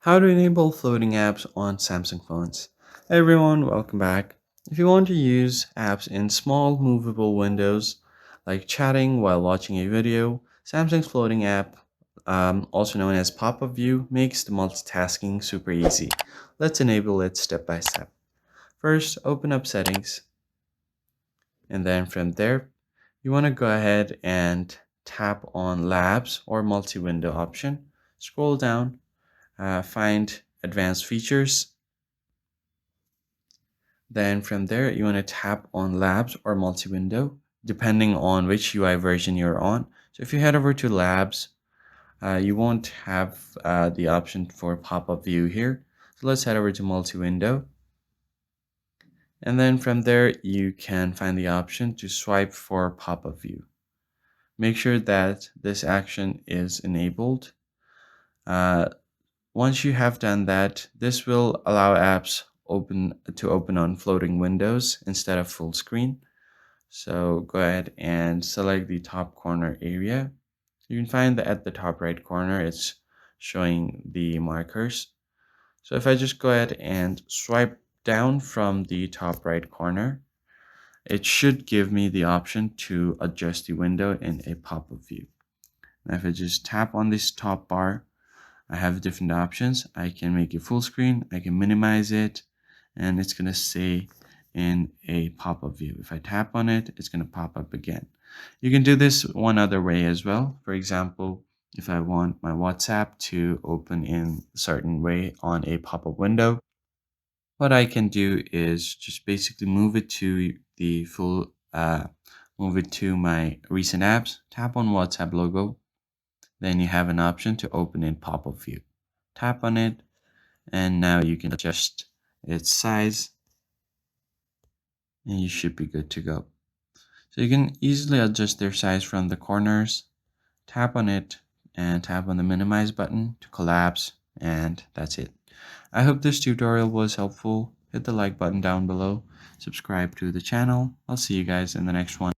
How to enable floating apps on Samsung phones. Hey everyone, welcome back. If you want to use apps in small movable windows, like chatting while watching a video, Samsung's floating app, also known as pop-up view, makes the multitasking super easy. Let's enable it step by step. First, open up settings, and then from there, you want to go ahead and tap on labs or multi-window option. Scroll down, find advanced features. Then from there, you want to tap on Labs or Multi-Window, depending on which UI version you're on. So if you head over to Labs, you won't have the option for pop-up view here. So let's head over to Multi-Window. And then from there, you can find the option to swipe for pop-up view. Make sure that this action is enabled. Uh, Once you have done that, this will allow apps open on floating windows instead of full screen. So go ahead and select the top corner area. You can find that at the top right corner, it's showing the markers. So if I just go ahead and swipe down from the top right corner, it should give me the option to adjust the window in a pop-up view. Now if I just tap on this top bar, I have different options. I can make it full screen, I can minimize it, and it's going to stay in a pop-up view. If I tap on it, it's going to pop up again. You can do this one other way as well. For example, if I want my WhatsApp to open in a certain way on a pop-up window, what I can do is just basically move it to the move it to my recent apps, tap on WhatsApp logo, then you have an option to open in pop-up view. Tap on it, and now you can adjust its size, and you should be good to go. So you can easily adjust their size from the corners. Tap on it and tap on the minimize button to collapse, and that's it. I hope this tutorial was helpful. Hit the like button down below, subscribe to the channel. I'll see you guys in the next one.